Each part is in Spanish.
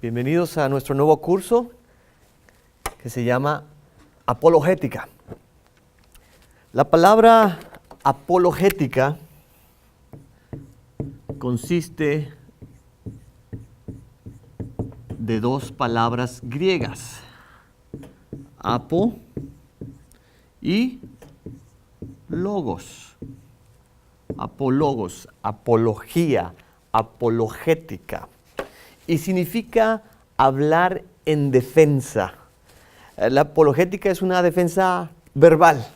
Bienvenidos a nuestro nuevo curso que se llama Apologética. La palabra apologética consiste de dos palabras griegas, apo y logos. Apologos, apología, apologética. Y significa hablar en defensa. La apologética es una defensa verbal.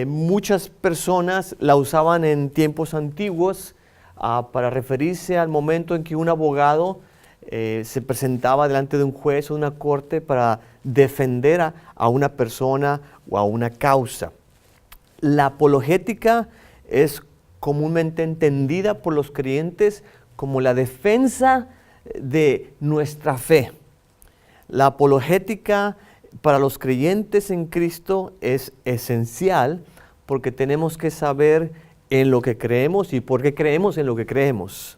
Muchas personas la usaban en tiempos antiguos para referirse al momento en que un abogado se presentaba delante de un juez o una corte para defender a una persona o a una causa. La apologética es comúnmente entendida por los creyentes como la defensa de nuestra fe. La apologética para los creyentes en Cristo es esencial porque tenemos que saber en lo que creemos y por qué creemos en lo que creemos.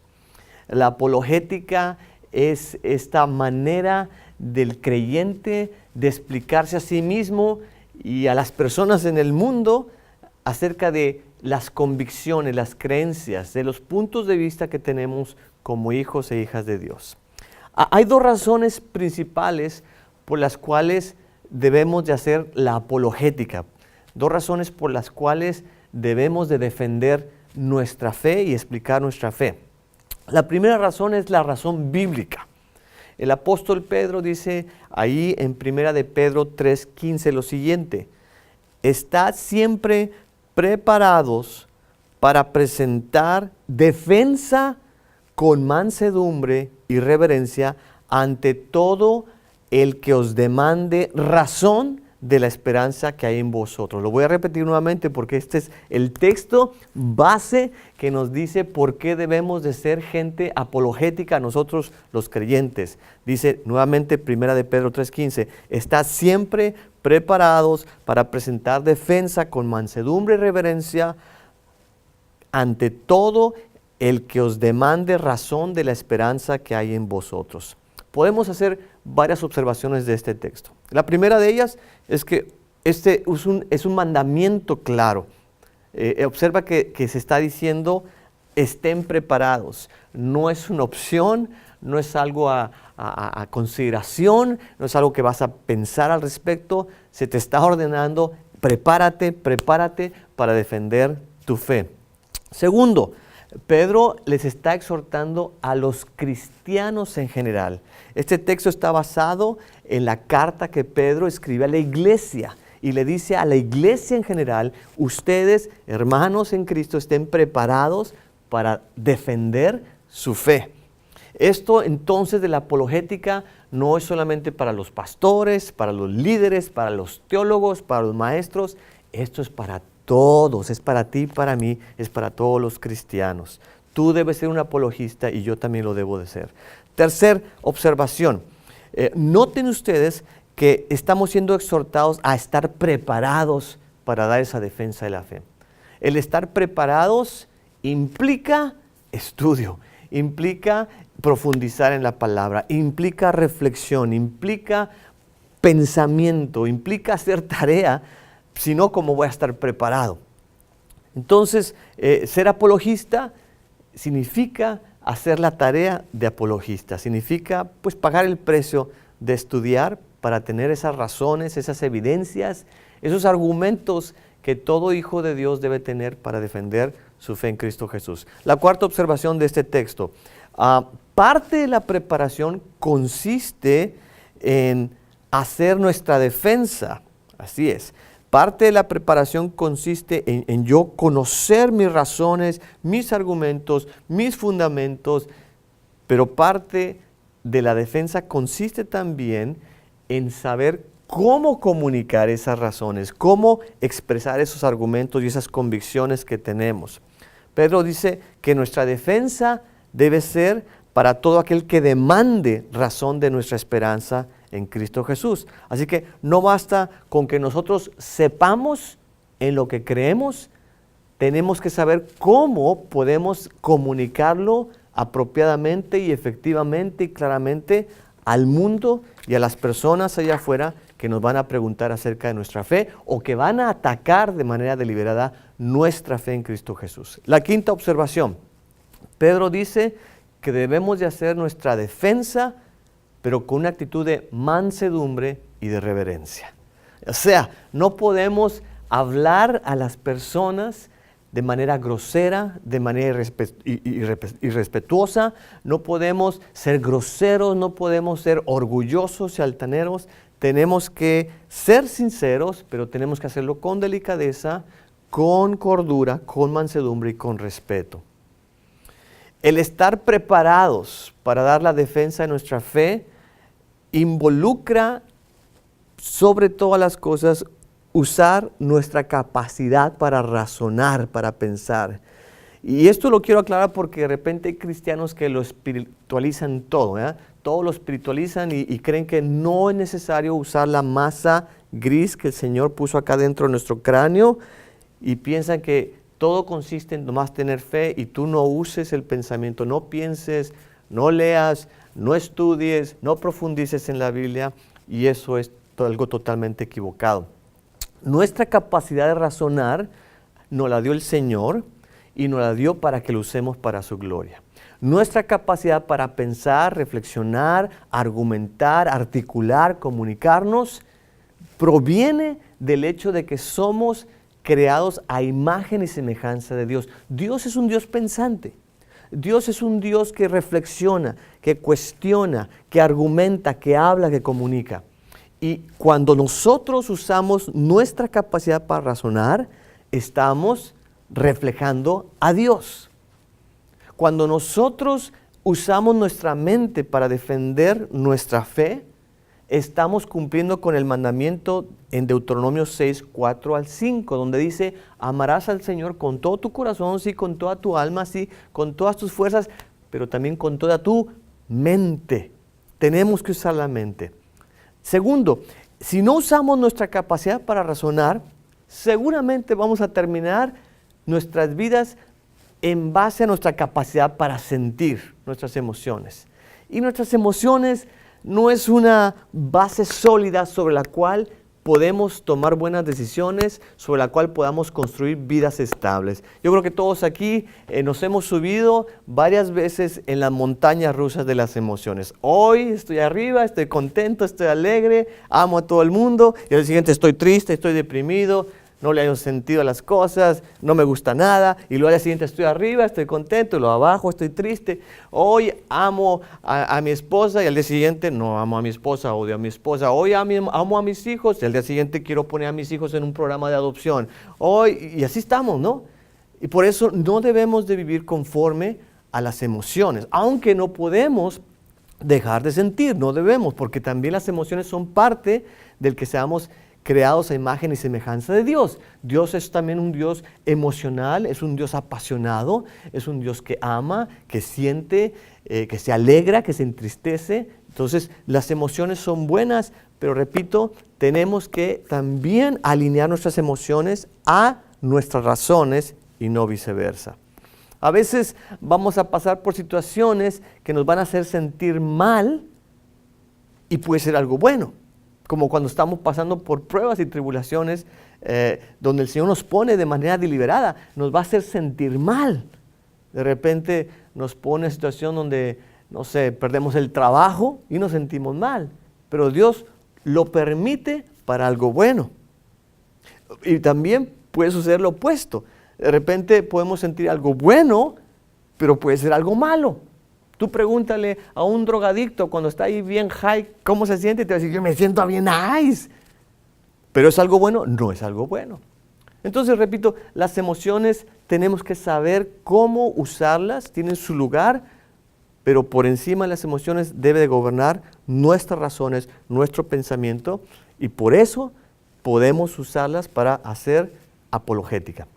La apologética es esta manera del creyente de explicarse a sí mismo y a las personas en el mundo acerca de las convicciones, las creencias, de los puntos de vista que tenemos como hijos e hijas de Dios. Hay dos razones principales por las cuales debemos de hacer la apologética. Dos razones por las cuales debemos de defender nuestra fe y explicar nuestra fe. La primera razón es la razón bíblica. El apóstol Pedro dice ahí en 1 de Pedro 3:15 lo siguiente: estad siempre preparados para presentar defensa con mansedumbre y reverencia ante todo el que os demande razón de la esperanza que hay en vosotros. Lo voy a repetir nuevamente porque este es el texto base que nos dice por qué debemos de ser gente apologética nosotros los creyentes. Dice nuevamente 1 de Pedro 3:15, estad siempre preparados para presentar defensa con mansedumbre y reverencia ante todo el que os demande razón de la esperanza que hay en vosotros. Podemos hacer varias observaciones de este texto. La primera de ellas es que este es un mandamiento claro. Observa que se está diciendo estén preparados. No es una opción, no es algo a consideración, no es algo que vas a pensar al respecto. Se te está ordenando, prepárate para defender tu fe. Segundo, Pedro les está exhortando a los cristianos en general. Este texto está basado en la carta que Pedro escribe a la iglesia y le dice a la iglesia en general: ustedes, hermanos en Cristo, estén preparados para defender su fe. Esto entonces de la apologética no es solamente para los pastores, para los líderes, para los teólogos, para los maestros. Esto es para todos, es para ti, para mí, es para todos los cristianos. Tú debes ser un apologista y yo también lo debo de ser. Tercer observación. Noten ustedes que estamos siendo exhortados a estar preparados para dar esa defensa de la fe. El estar preparados implica estudio, implica profundizar en la palabra, implica reflexión, implica pensamiento, implica hacer tarea. Si no, ¿cómo voy a estar preparado? Entonces, ser apologista significa hacer la tarea de apologista. Significa, pues, pagar el precio de estudiar para tener esas razones, esas evidencias, esos argumentos que todo hijo de Dios debe tener para defender su fe en Cristo Jesús. La cuarta observación de este texto. Parte de la preparación consiste en hacer nuestra defensa. Así es. Parte de la preparación consiste en yo conocer mis razones, mis argumentos, mis fundamentos, pero parte de la defensa consiste también en saber cómo comunicar esas razones, cómo expresar esos argumentos y esas convicciones que tenemos. Pedro dice que nuestra defensa debe ser para todo aquel que demande razón de nuestra esperanza en Cristo Jesús. Así que no basta con que nosotros sepamos en lo que creemos, tenemos que saber cómo podemos comunicarlo apropiadamente y efectivamente y claramente al mundo y a las personas allá afuera que nos van a preguntar acerca de nuestra fe o que van a atacar de manera deliberada nuestra fe en Cristo Jesús. La quinta observación, Pedro dice que debemos de hacer nuestra defensa, pero con una actitud de mansedumbre y de reverencia. O sea, no podemos hablar a las personas de manera grosera, de manera irrespetuosa, no podemos ser groseros, no podemos ser orgullosos y altaneros. Tenemos que ser sinceros, pero tenemos que hacerlo con delicadeza, con cordura, con mansedumbre y con respeto. El estar preparados para dar la defensa de nuestra fe involucra, sobre todas las cosas, usar nuestra capacidad para razonar, para pensar. Y esto lo quiero aclarar porque de repente hay cristianos que lo espiritualizan todo, ¿eh? Todo lo espiritualizan y creen que no es necesario usar la masa gris que el Señor puso acá dentro de nuestro cráneo y piensan que todo consiste en nomás tener fe y tú no uses el pensamiento, no pienses, no leas, no estudies, no profundices en la Biblia, y eso es algo totalmente equivocado. Nuestra capacidad de razonar nos la dio el Señor y nos la dio para que lo usemos para su gloria. Nuestra capacidad para pensar, reflexionar, argumentar, articular, comunicarnos, proviene del hecho de que somos creados a imagen y semejanza de Dios. Dios es un Dios pensante. Dios es un Dios que reflexiona, que cuestiona, que argumenta, que habla, que comunica. Y cuando nosotros usamos nuestra capacidad para razonar, estamos reflejando a Dios. Cuando nosotros usamos nuestra mente para defender nuestra fe, estamos cumpliendo con el mandamiento en Deuteronomio 6, 4 al 5, donde dice, amarás al Señor con todo tu corazón, sí, con toda tu alma, sí, con todas tus fuerzas, pero también con toda tu mente. Tenemos que usar la mente. Segundo, si no usamos nuestra capacidad para razonar, seguramente vamos a terminar nuestras vidas en base a nuestra capacidad para sentir nuestras emociones. Y nuestras emociones no es una base sólida sobre la cual podemos tomar buenas decisiones, sobre la cual podamos construir vidas estables. Yo creo que todos aquí nos hemos subido varias veces en las montañas rusas de las emociones. Hoy estoy arriba, estoy contento, estoy alegre, amo a todo el mundo, y al siguiente estoy triste, estoy deprimido, no le hallo sentido a las cosas, no me gusta nada, y luego al día siguiente estoy arriba, estoy contento, y luego abajo estoy triste. Hoy amo a mi esposa y al día siguiente no amo a mi esposa, odio a mi esposa. Hoy amo a mis hijos y al día siguiente quiero poner a mis hijos en un programa de adopción. Hoy, y así estamos, ¿no? Y por eso no debemos de vivir conforme a las emociones, aunque no podemos dejar de sentir, no debemos, porque también las emociones son parte del que seamos creados a imagen y semejanza de Dios. Dios es también un Dios emocional, es un Dios apasionado, es un Dios que ama, que siente, que se alegra, que se entristece. Entonces, las emociones son buenas, pero repito, tenemos que también alinear nuestras emociones a nuestras razones y no viceversa. A veces vamos a pasar por situaciones que nos van a hacer sentir mal y puede ser algo bueno. Como cuando estamos pasando por pruebas y tribulaciones, donde el Señor nos pone de manera deliberada, nos va a hacer sentir mal. De repente nos pone en situación donde, no sé, perdemos el trabajo y nos sentimos mal. Pero Dios lo permite para algo bueno. Y también puede suceder lo opuesto. De repente podemos sentir algo bueno, pero puede ser algo malo. Tú pregúntale a un drogadicto cuando está ahí bien high, ¿cómo se siente? Y te va a decir, yo me siento bien nice. ¿Pero es algo bueno? No es algo bueno. Entonces, repito, las emociones tenemos que saber cómo usarlas, tienen su lugar, pero por encima de las emociones debe de gobernar nuestras razones, nuestro pensamiento, y por eso podemos usarlas para hacer apologética.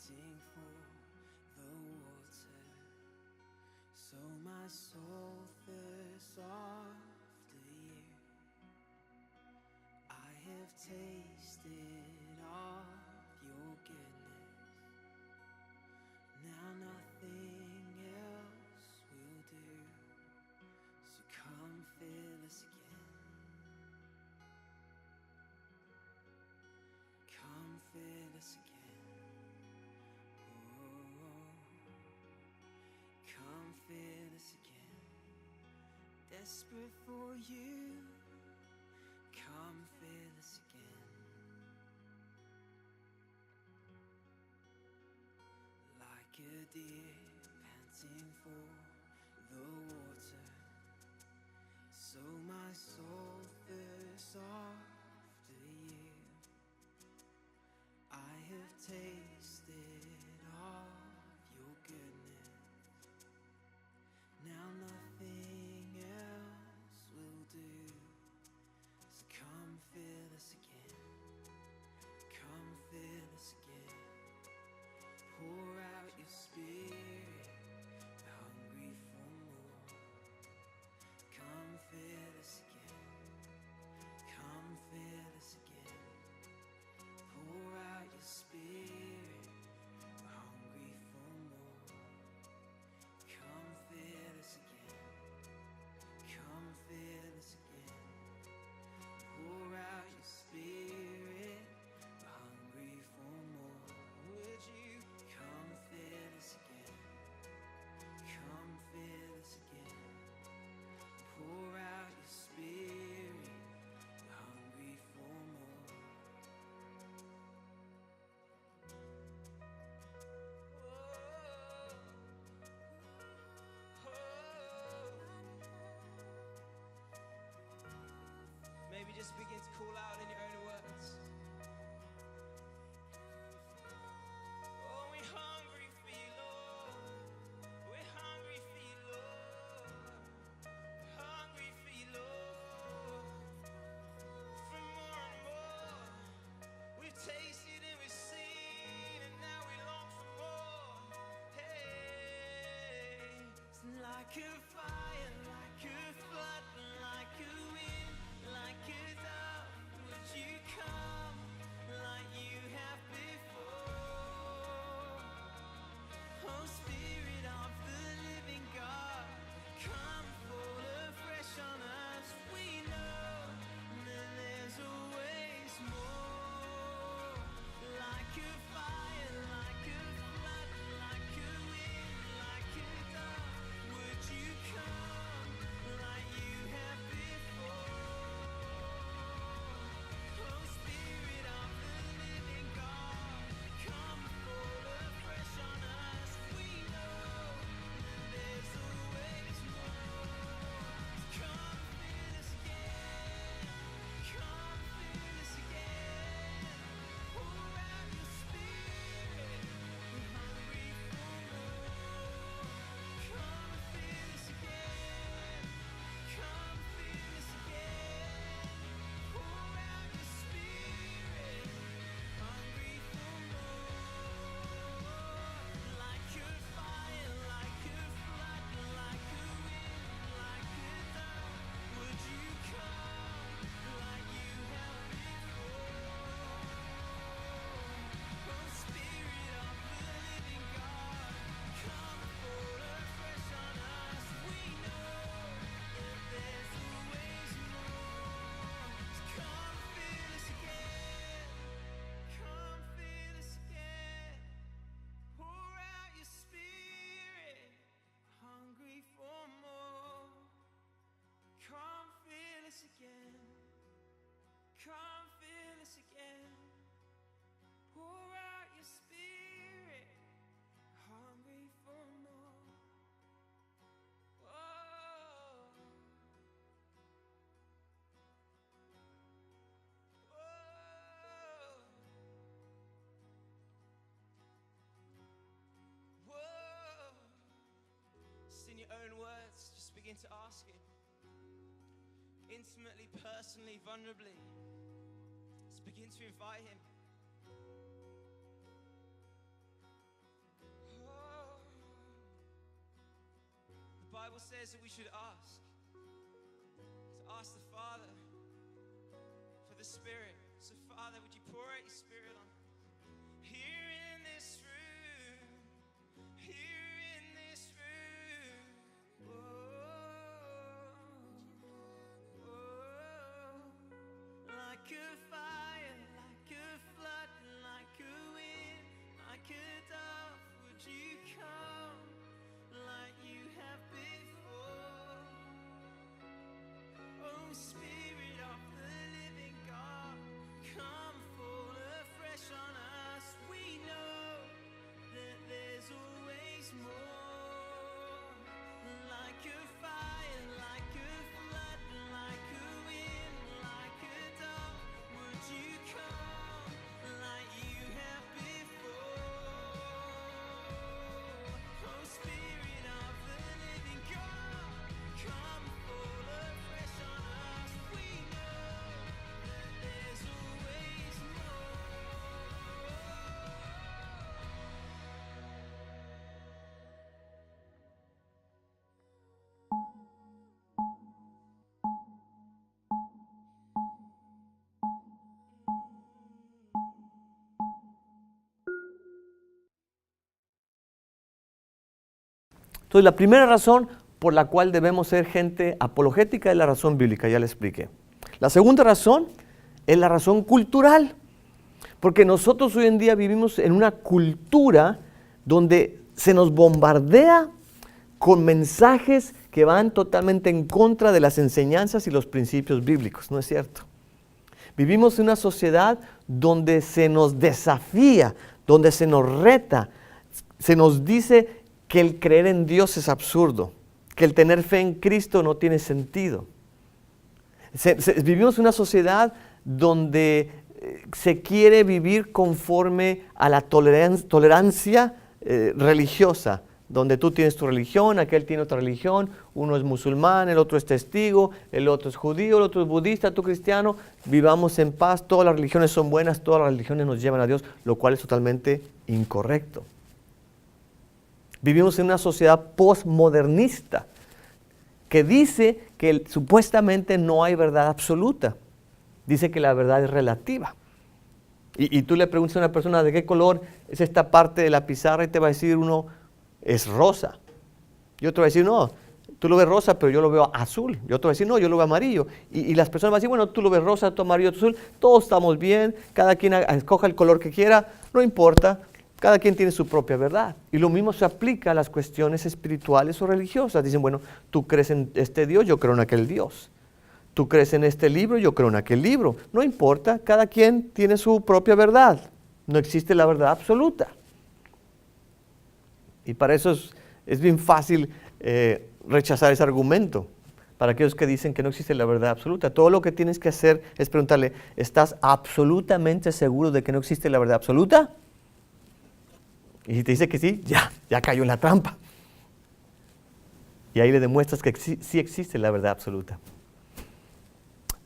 panting for the water. So my soul thirsts after you. I have tasted of your goodness. Now nothing else will do. So come fill us again. Come fill us again. Oh, come fill us again. Desperate for you. Come fill us again. Like a deer panting for the water, so my soul thirsts after you. I have tasted of your goodness. Now nothing else will do. So come fill us again. Come fill us again. Pour out your spirit. We're hungry for more. Come fill us again. Come fill us again. Pour out your spirit. We're hungry for more. Come fill us again. Come fill us again. Pour out your spirit. We're hungry for more. Would you come fill us again? Come fill us again. Pour out your spirit. We're hungry for more. Maybe just begin to call out in your own words. Oh, we're hungry for you, Lord. We're hungry for you, Lord. Hungry for you, Lord. For more and more. We've tasted and we've seen, and now we long for more. Hey, it's like a fire, like a flood, like a wind. Like a dove, would you come like you have before? Oh, Spirit of the living God, come fall afresh on us. We know that there's always more. Like a fire, like a flood, like a wind, like a dove, would you come like you have before? Come fill us again. Pour out your spirit. Hungry for more. Whoa. Whoa. Whoa. Just in your own words, just begin to ask Him. Intimately, personally, vulnerably. Just begin to invite Him. Bible says that we should ask. To ask the Father for the Spirit. So Father, would you pour out your Spirit on here in this room, here in this room. Like a fire, like a flood, like a wind, like a dove, would you come like you have before? Oh, Spirit of the living God, come fall afresh on us. We know that there's always more. Like a fire, like a flood, like a wind, like a dove, would you come like you have before? Oh, Spirit of the living God, come fall afresh on us. We know that there's always more. Entonces, la primera razón por la cual debemos ser gente apologética es la razón bíblica, ya le expliqué. La segunda razón es la razón cultural, porque nosotros hoy en día vivimos en una cultura donde se nos bombardea con mensajes que van totalmente en contra de las enseñanzas y los principios bíblicos, ¿no es cierto? Vivimos en una sociedad donde se nos desafía, donde se nos reta, se nos dice que el creer en Dios es absurdo, que el tener fe en Cristo no tiene sentido. Vivimos en una sociedad donde se quiere vivir conforme a la tolerancia religiosa, donde tú tienes tu religión, aquel tiene otra religión, uno es musulmán, el otro es testigo, el otro es judío, el otro es budista, tú cristiano, vivamos en paz, todas las religiones son buenas, todas las religiones nos llevan a Dios, lo cual es totalmente incorrecto. Vivimos en una sociedad postmodernista que dice que supuestamente no hay verdad absoluta. Dice que la verdad es relativa. Y tú le preguntas a una persona de qué color es esta parte de la pizarra y te va a decir uno es rosa. Y otro va a decir no, tú lo ves rosa pero yo lo veo azul. Y otro va a decir no, yo lo veo amarillo. Y las personas van a decir bueno, tú lo ves rosa, tú amarillo, tú azul. Todos estamos bien, cada quien escoja el color que quiera, no importa. Cada quien tiene su propia verdad. Y lo mismo se aplica a las cuestiones espirituales o religiosas. Dicen, bueno, tú crees en este Dios, yo creo en aquel Dios. Tú crees en este libro, yo creo en aquel libro. No importa, cada quien tiene su propia verdad. No existe la verdad absoluta. Y para eso es bien fácil rechazar ese argumento. Para aquellos que dicen que no existe la verdad absoluta. Todo lo que tienes que hacer es preguntarle, ¿estás absolutamente seguro de que no existe la verdad absoluta? Y si te dice que sí, ya cayó en la trampa. Y ahí le demuestras que sí existe la verdad absoluta.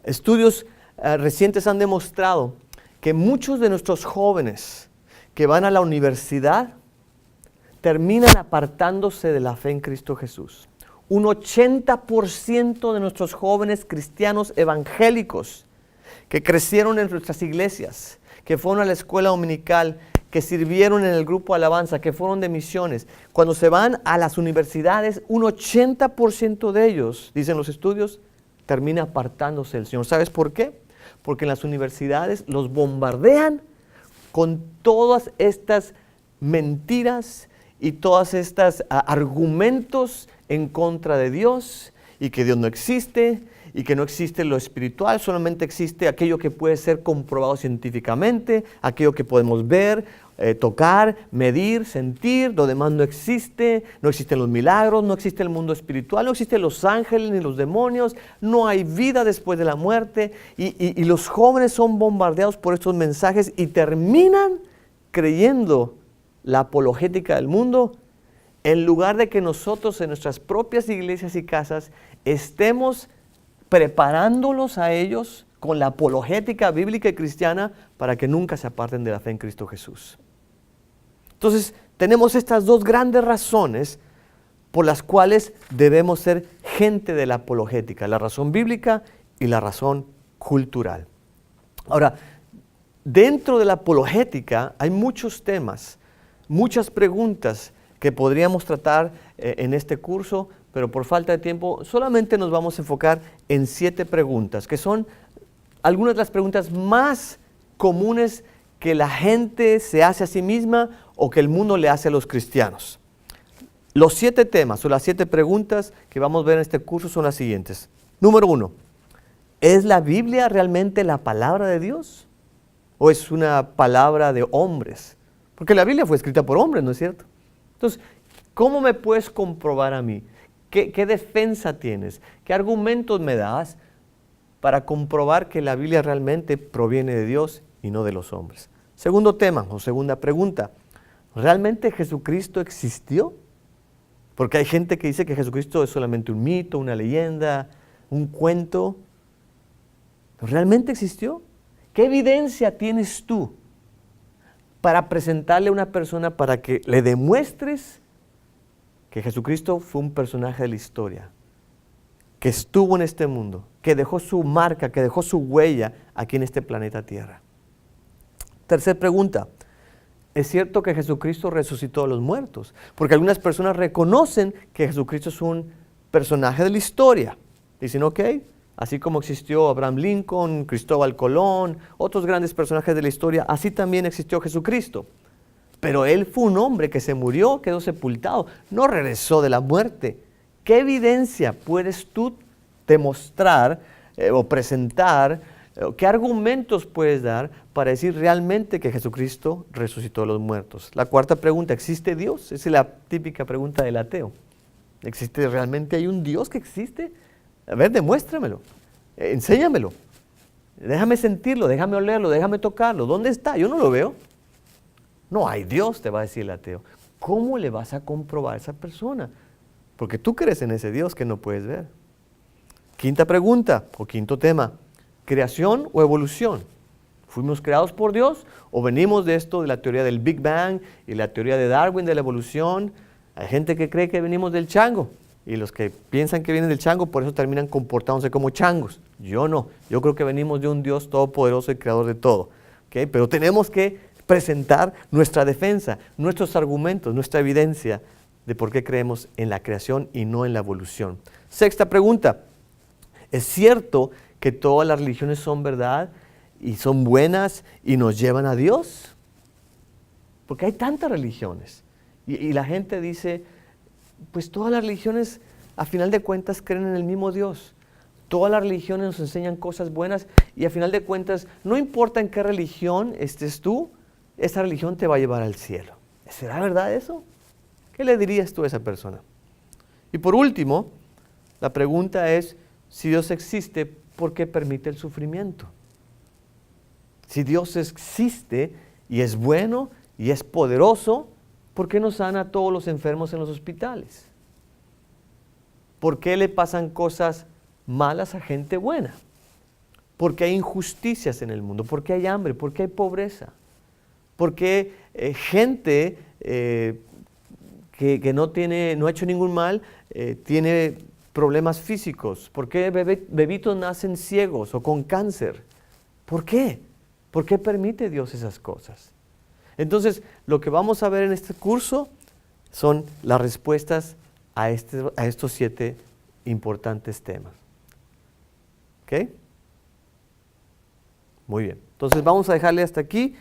Estudios recientes han demostrado que muchos de nuestros jóvenes que van a la universidad terminan apartándose de la fe en Cristo Jesús. Un 80% de nuestros jóvenes cristianos evangélicos que crecieron en nuestras iglesias, que fueron a la escuela dominical, que sirvieron en el grupo Alabanza, que fueron de misiones, cuando se van a las universidades, un 80% de ellos, dicen los estudios, termina apartándose del Señor. ¿Sabes por qué? Porque en las universidades los bombardean con todas estas mentiras y todas estas argumentos en contra de Dios y que Dios no existe y que no existe lo espiritual, solamente existe aquello que puede ser comprobado científicamente, aquello que podemos ver, tocar, medir, sentir, lo demás no existe, no existen los milagros, no existe el mundo espiritual, no existen los ángeles ni los demonios, no hay vida después de la muerte y los jóvenes son bombardeados por estos mensajes y terminan creyendo la apologética del mundo en lugar de que nosotros en nuestras propias iglesias y casas estemos preparándolos a ellos con la apologética bíblica y cristiana para que nunca se aparten de la fe en Cristo Jesús. Entonces, tenemos estas dos grandes razones por las cuales debemos ser gente de la apologética, la razón bíblica y la razón cultural. Ahora, dentro de la apologética hay muchos temas, muchas preguntas que podríamos tratar en este curso, pero por falta de tiempo solamente nos vamos a enfocar en 7 preguntas, que son algunas de las preguntas más comunes que la gente se hace a sí misma o que el mundo le hace a los cristianos. Los 7 temas o las 7 preguntas que vamos a ver en este curso son las siguientes. Número 1, ¿es la Biblia realmente la palabra de Dios? ¿O es una palabra de hombres? Porque la Biblia fue escrita por hombres, ¿no es cierto? Entonces, ¿cómo me puedes comprobar a mí? ¿Qué defensa tienes? ¿Qué argumentos me das para comprobar que la Biblia realmente proviene de Dios y no de los hombres? Segundo tema o segunda pregunta, ¿realmente Jesucristo existió? Porque hay gente que dice que Jesucristo es solamente un mito, una leyenda, un cuento. ¿Realmente existió? ¿Qué evidencia tienes tú para presentarle a una persona para que le demuestres que Jesucristo fue un personaje de la historia, que estuvo en este mundo, que dejó su marca, que dejó su huella aquí en este planeta Tierra? Tercera pregunta, ¿es cierto que Jesucristo resucitó a los muertos? Porque algunas personas reconocen que Jesucristo es un personaje de la historia. Dicen, ok, así como existió Abraham Lincoln, Cristóbal Colón, otros grandes personajes de la historia, así también existió Jesucristo. Pero Él fue un hombre que se murió, quedó sepultado, no regresó de la muerte. ¿Qué evidencia puedes tú demostrar o presentar? ¿Qué argumentos puedes dar para decir realmente que Jesucristo resucitó a los muertos? La cuarta pregunta, ¿existe Dios? Esa es la típica pregunta del ateo. ¿Existe realmente? ¿Hay un Dios que existe? A ver, demuéstramelo, enséñamelo, déjame sentirlo, déjame olerlo, déjame tocarlo. ¿Dónde está? Yo no lo veo. No hay Dios, te va a decir el ateo. ¿Cómo le vas a comprobar a esa persona? Porque tú crees en ese Dios que no puedes ver. Quinta pregunta o quinto tema, ¿creación o evolución? ¿Fuimos creados por Dios o venimos de esto, de la teoría del Big Bang y la teoría de Darwin de la evolución? Hay gente que cree que venimos del chango. Y los que piensan que vienen del chango, por eso terminan comportándose como changos. Yo no, yo creo que venimos de un Dios todopoderoso y creador de todo. ¿Okay? Pero tenemos que presentar nuestra defensa, nuestros argumentos, nuestra evidencia de por qué creemos en la creación y no en la evolución. Sexta pregunta, ¿es cierto que todas las religiones son verdad y son buenas y nos llevan a Dios? Porque hay tantas religiones y la gente dice, pues todas las religiones a final de cuentas creen en el mismo Dios. Todas las religiones nos enseñan cosas buenas y a final de cuentas no importa en qué religión estés tú, esa religión te va a llevar al cielo. ¿Será verdad eso? ¿Qué le dirías tú a esa persona? Y por último, la pregunta es, si Dios existe, ¿por qué permite el sufrimiento? Si Dios existe y es bueno y es poderoso, ¿por qué no sana a todos los enfermos en los hospitales? ¿Por qué le pasan cosas malas a gente buena? ¿Por qué hay injusticias en el mundo? ¿Por qué hay hambre? ¿Por qué hay pobreza? ¿Por qué gente que no ha hecho ningún mal tiene problemas físicos? ¿Por qué bebitos nacen ciegos o con cáncer? ¿Por qué? ¿Por qué permite Dios esas cosas? Entonces, lo que vamos a ver en este curso son las respuestas a estos 7 importantes temas. ¿Ok? Muy bien. Entonces, vamos a dejarle hasta aquí.